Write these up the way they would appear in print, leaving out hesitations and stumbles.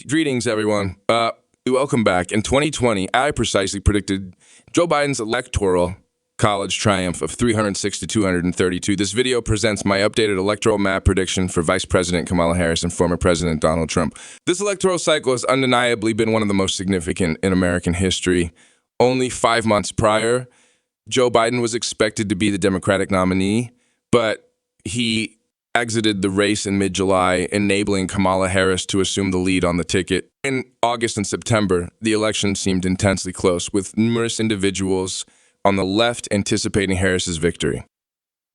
Greetings, everyone. Welcome back. In 2020, I precisely predicted Joe Biden's electoral college triumph of 306 to 232. This video presents my updated electoral map prediction for Vice President Kamala Harris and former President Donald Trump. This electoral cycle has undeniably been one of the most significant in American history. Only 5 months prior, Joe Biden was expected to be the Democratic nominee, but he exited the race in mid-July, enabling Kamala Harris to assume the lead on the ticket. In August and September, the election seemed intensely close, with numerous individuals on the left anticipating Harris's victory.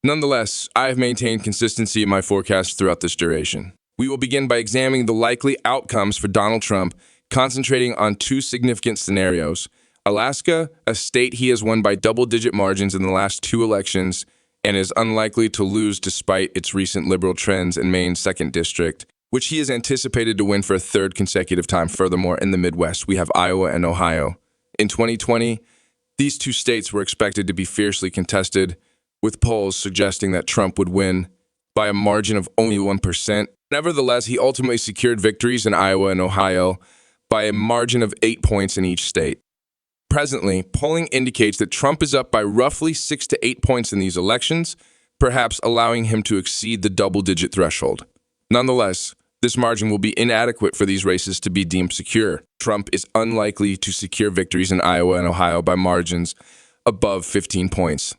Nonetheless, I have maintained consistency in my forecast throughout this duration. We will begin by examining the likely outcomes for Donald Trump, concentrating on two significant scenarios. Alaska, a state he has won by double-digit margins in the last two elections, and is unlikely to lose despite its recent liberal trends in Maine's 2nd District, which he is anticipated to win for a third consecutive time. Furthermore, in the Midwest, we have Iowa and Ohio. In 2020, these two states were expected to be fiercely contested, with polls suggesting that Trump would win by a margin of only 1%. Nevertheless, he ultimately secured victories in Iowa and Ohio by a margin of 8 points in each state. Presently, polling indicates that Trump is up by roughly 6 to 8 points in these elections, perhaps allowing him to exceed the double-digit threshold. Nonetheless, this margin will be inadequate for these races to be deemed secure. Trump is unlikely to secure victories in Iowa and Ohio by margins above 15 points.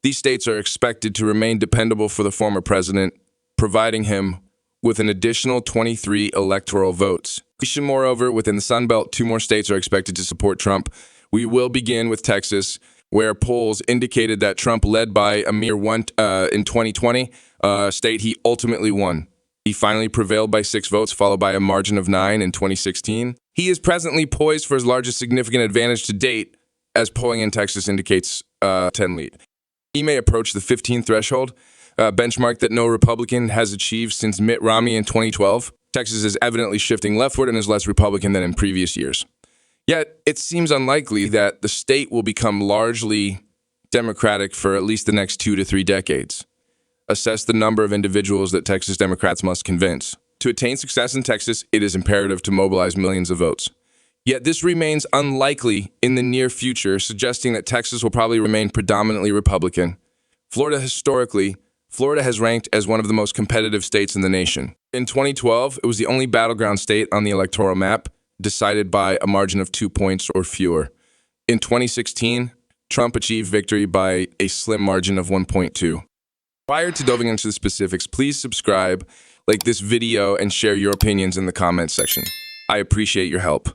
These states are expected to remain dependable for the former president, providing him with an additional 23 electoral votes. Moreover, within the Sun Belt, 2 more states are expected to support Trump. We will begin with Texas, where polls indicated that Trump led by a mere 1 in 2020, state he ultimately won. He finally prevailed by 6 votes, followed by a margin of 9 in 2016. He is presently poised for his largest significant advantage to date, as polling in Texas indicates 10 lead. He may approach the 15 threshold, benchmark that no Republican has achieved since Mitt Romney in 2012. Texas is evidently shifting leftward and is less Republican than in previous years. Yet, it seems unlikely that the state will become largely Democratic for at least the next 2 to 3 decades. Assess the number of individuals that Texas Democrats must convince. To attain success in Texas, it is imperative to mobilize millions of votes. Yet this remains unlikely in the near future, suggesting that Texas will probably remain predominantly Republican. Florida has ranked as one of the most competitive states in the nation. In 2012, it was the only battleground state on the electoral map, decided by a margin of 2 points or fewer. In 2016, Trump achieved victory by a slim margin of 1.2. Prior to delving into the specifics, please subscribe, like this video, and share your opinions in the comments section. I appreciate your help.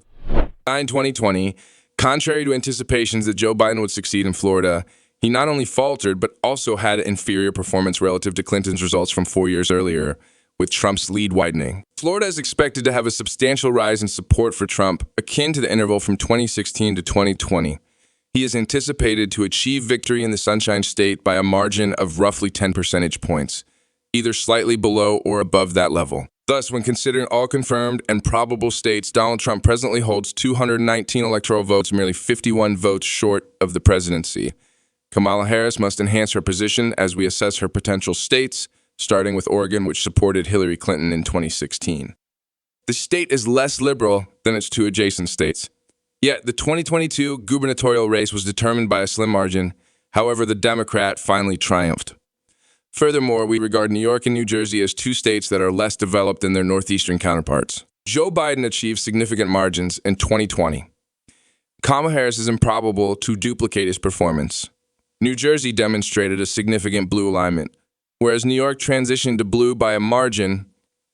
In 2020, contrary to anticipations that Joe Biden would succeed in Florida, he not only faltered, but also had inferior performance relative to Clinton's results from 4 years earlier, with Trump's lead widening. Florida is expected to have a substantial rise in support for Trump, akin to the interval from 2016 to 2020. He is anticipated to achieve victory in the Sunshine State by a margin of roughly 10 percentage points, either slightly below or above that level. Thus, when considering all confirmed and probable states, Donald Trump presently holds 219 electoral votes, merely 51 votes short of the presidency. Kamala Harris must enhance her position as we assess her potential states, starting with Oregon, which supported Hillary Clinton in 2016. The state is less liberal than its 2 adjacent states. Yet, the 2022 gubernatorial race was determined by a slim margin. However, the Democrat finally triumphed. Furthermore, we regard New York and New Jersey as 2 states that are less developed than their northeastern counterparts. Joe Biden achieved significant margins in 2020. Kamala Harris is improbable to duplicate his performance. New Jersey demonstrated a significant blue alignment, whereas New York transitioned to blue by a margin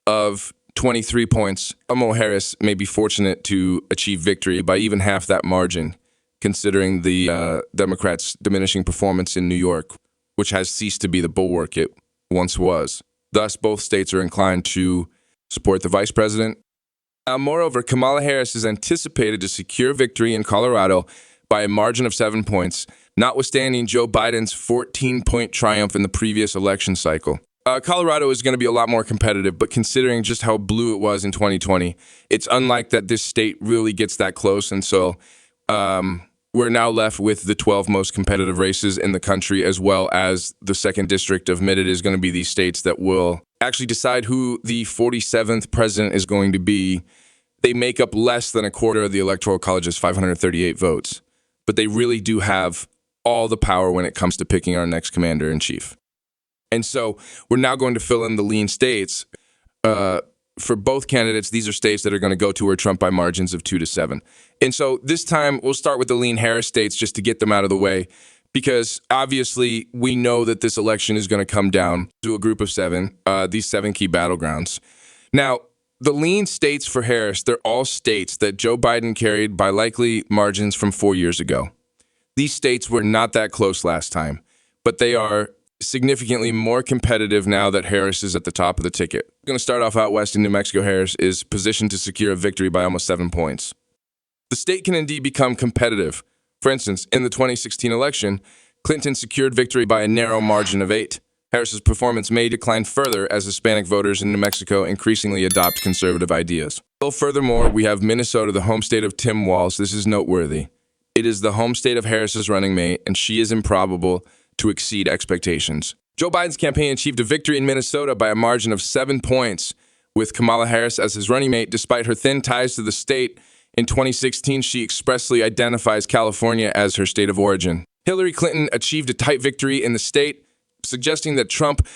of 23 points. Kamala Harris may be fortunate to achieve victory by even half that margin, considering the Democrats' diminishing performance in New York, which has ceased to be the bulwark it once was. Thus, both states are inclined to support the vice president. Moreover, Kamala Harris is anticipated to secure victory in Colorado by a margin of 7 points, notwithstanding Joe Biden's 14-point triumph in the previous election cycle. Colorado is going to be a lot more competitive, but considering just how blue it was in 2020, it's unlike that this state really gets that close, and so we're now left with the 12 most competitive races in the country, as well as the 2nd District of Mid. It is going to be these states that will actually decide who the 47th president is going to be they make up less than a quarter of the Electoral College's 538 votes, but they really do have all the power when it comes to picking our next commander-in-chief. And so we're now going to fill in the lean states. For both candidates, these are states that are going to go toward Trump by margins of 2 to 7. And so this time we'll start with the lean Harris states just to get them out of the way, because obviously we know that this election is going to come down to a group of 7, these 7 key battlegrounds. Now, the lean states for Harris, they're all states that Joe Biden carried by likely margins from 4 years ago. These states were not that close last time, but they are significantly more competitive now that Harris is at the top of the ticket. We're going to start off out west in New Mexico. Harris is positioned to secure a victory by almost 7 points. The state can indeed become competitive. For instance, in the 2016 election, Clinton secured victory by a narrow margin of 8. Harris's performance may decline further as Hispanic voters in New Mexico increasingly adopt conservative ideas. Furthermore, we have Minnesota, the home state of Tim Walz. This is noteworthy. It is the home state of Harris's running mate, and she is improbable to exceed expectations. Joe Biden's campaign achieved a victory in Minnesota by a margin of 7 points, with Kamala Harris as his running mate. Despite her thin ties to the state, in 2016, she expressly identifies California as her state of origin. Hillary Clinton achieved a tight victory in the state, suggesting that Trump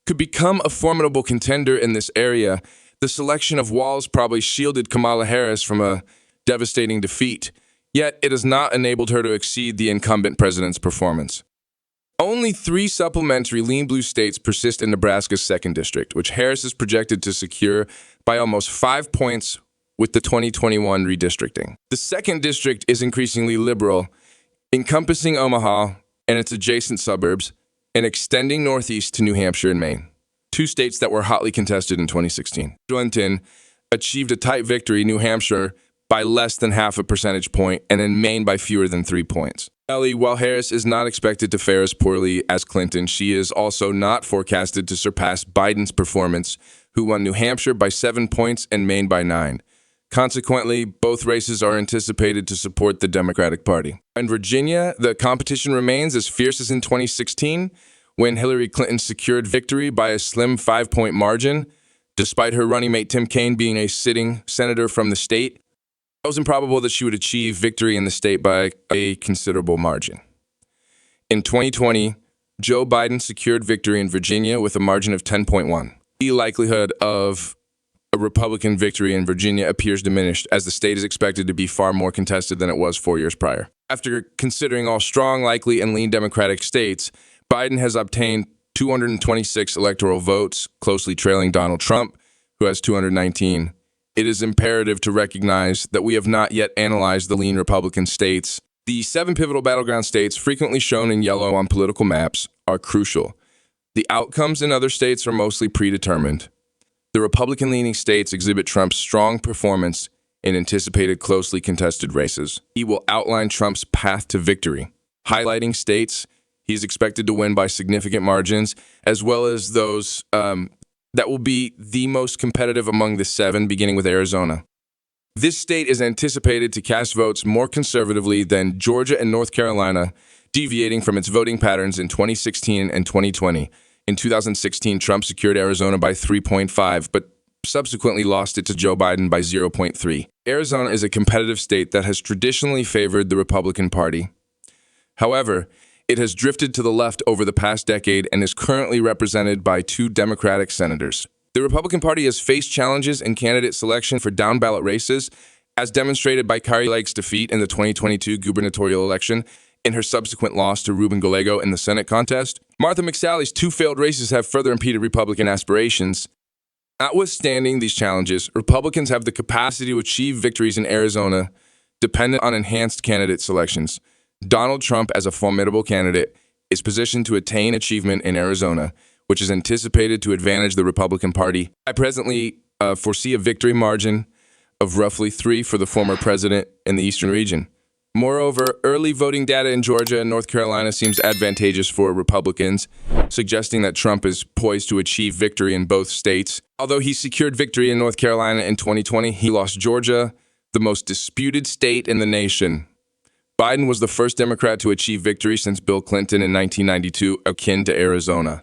could become a formidable contender in this area. The selection of Walz probably shielded Kamala Harris from a devastating defeat, yet it has not enabled her to exceed the incumbent president's performance. Only 3 supplementary lean blue states persist in Nebraska's 2nd district, which Harris is projected to secure by almost 5 points with the 2021 redistricting. The 2nd district is increasingly liberal, encompassing Omaha and its adjacent suburbs, and extending northeast to New Hampshire and Maine, 2 states that were hotly contested in 2016. Clinton achieved a tight victory in New Hampshire by less than half a percentage point, and in Maine by fewer than 3 points. While Harris is not expected to fare as poorly as Clinton, she is also not forecasted to surpass Biden's performance, who won New Hampshire by 7 points and Maine by 9. Consequently, both races are anticipated to support the Democratic Party. In Virginia, the competition remains as fierce as in 2016, when Hillary Clinton secured victory by a slim 5-point margin, despite her running mate Tim Kaine being a sitting senator from the state. It was improbable that she would achieve victory in the state by a considerable margin. In 2020, Joe Biden secured victory in Virginia with a margin of 10.1. The likelihood of a Republican victory in Virginia appears diminished, as the state is expected to be far more contested than it was 4 years prior. After considering all strong, likely, and lean Democratic states, Biden has obtained 226 electoral votes, closely trailing Donald Trump, who has 219. It is imperative to recognize that we have not yet analyzed the lean Republican states. The 7 pivotal battleground states, frequently shown in yellow on political maps, are crucial. The outcomes in other states are mostly predetermined. The Republican-leaning states exhibit Trump's strong performance in anticipated closely contested races. He will outline Trump's path to victory, highlighting states he's expected to win by significant margins, as well as those that will be the most competitive among the 7, beginning with Arizona. This state is anticipated to cast votes more conservatively than Georgia and North Carolina, deviating from its voting patterns in 2016 and 2020. In 2016, Trump secured Arizona by 3.5, but subsequently lost it to Joe Biden by 0.3. Arizona is a competitive state that has traditionally favored the Republican Party. However, it has drifted to the left over the past decade and is currently represented by 2 Democratic senators. The Republican Party has faced challenges in candidate selection for down-ballot races, as demonstrated by Kari Lake's defeat in the 2022 gubernatorial election and her subsequent loss to Ruben Gallego in the Senate contest. Martha McSally's 2 failed races have further impeded Republican aspirations. Notwithstanding these challenges, Republicans have the capacity to achieve victories in Arizona dependent on enhanced candidate selections. Donald Trump, as a formidable candidate, is positioned to attain achievement in Arizona, which is anticipated to advantage the Republican Party. I presently foresee a victory margin of roughly 3 for the former president in the eastern region. Moreover, early voting data in Georgia and North Carolina seems advantageous for Republicans, suggesting that Trump is poised to achieve victory in both states. Although he secured victory in North Carolina in 2020, he lost Georgia, the most disputed state in the nation. Biden was the first Democrat to achieve victory since Bill Clinton in 1992, akin to Arizona.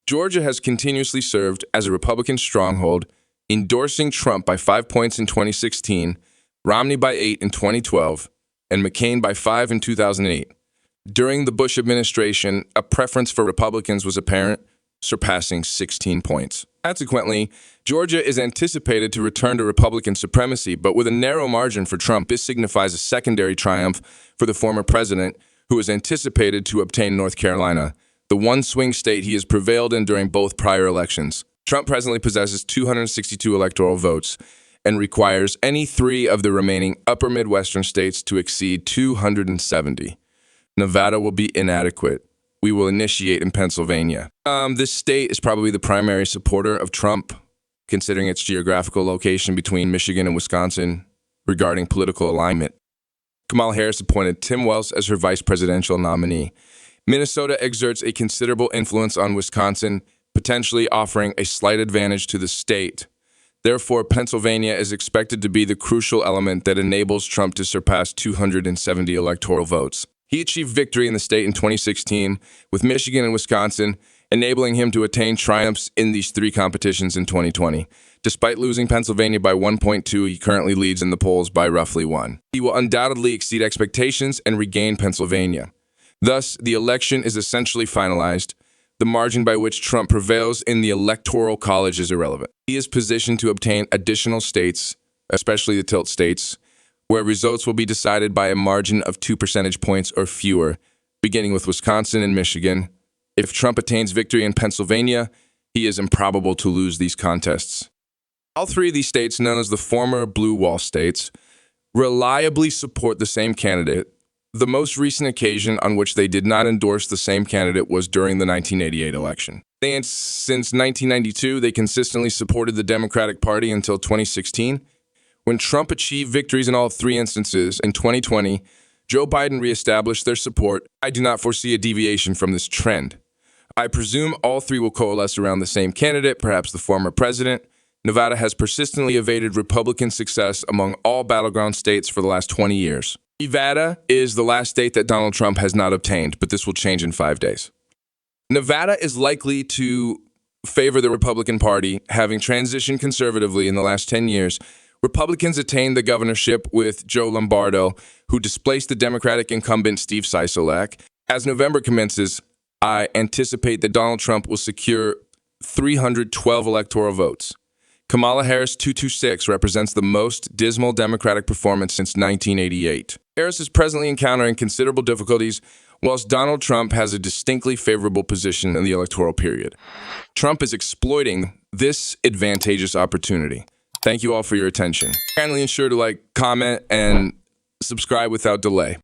Georgia has continuously served as a Republican stronghold, endorsing Trump by 5 points in 2016, Romney by 8 in 2012, and McCain by 5 in 2008. During the Bush administration, a preference for Republicans was apparent, surpassing 16 points. Consequently, Georgia is anticipated to return to Republican supremacy, but with a narrow margin for Trump. This signifies a secondary triumph for the former president, who is anticipated to obtain North Carolina, the one swing state he has prevailed in during both prior elections. Trump presently possesses 262 electoral votes and requires any 3 of the remaining upper Midwestern states to exceed 270. Nevada will be inadequate. We will initiate in Pennsylvania. This state is probably the primary supporter of Trump, considering its geographical location between Michigan and Wisconsin regarding political alignment. Kamala Harris appointed Tim Wells as her vice presidential nominee. Minnesota exerts a considerable influence on Wisconsin, potentially offering a slight advantage to the state. Therefore, Pennsylvania is expected to be the crucial element that enables Trump to surpass 270 electoral votes. He achieved victory in the state in 2016, with Michigan and Wisconsin enabling him to attain triumphs in these 3 competitions in 2020. Despite losing Pennsylvania by 1.2, he currently leads in the polls by roughly 1. He will undoubtedly exceed expectations and regain Pennsylvania. Thus, the election is essentially finalized. The margin by which Trump prevails in the Electoral College is irrelevant. He is positioned to obtain additional states, especially the tilt states, where results will be decided by a margin of 2 percentage points or fewer, beginning with Wisconsin and Michigan. If Trump attains victory in Pennsylvania, he is improbable to lose these contests. All 3 of these states, known as the former Blue Wall states, reliably support the same candidate. The most recent occasion on which they did not endorse the same candidate was during the 1988 election. Since 1992, they consistently supported the Democratic Party until 2016. When Trump achieved victories in all 3 instances in 2020, Joe Biden reestablished their support. I do not foresee a deviation from this trend. I presume all 3 will coalesce around the same candidate, perhaps the former president. Nevada has persistently evaded Republican success among all battleground states for the last 20 years. Nevada is the last state that Donald Trump has not obtained, but this will change in 5 days. Nevada is likely to favor the Republican Party, having transitioned conservatively in the last 10 years. Republicans attained the governorship with Joe Lombardo, who displaced the Democratic incumbent Steve Sisolak. As November commences, I anticipate that Donald Trump will secure 312 electoral votes. Kamala Harris 226 represents the most dismal Democratic performance since 1988. Harris is presently encountering considerable difficulties, whilst Donald Trump has a distinctly favorable position in the electoral period. Trump is exploiting this advantageous opportunity. Thank you all for your attention. Kindly ensure to like, comment, and subscribe without delay.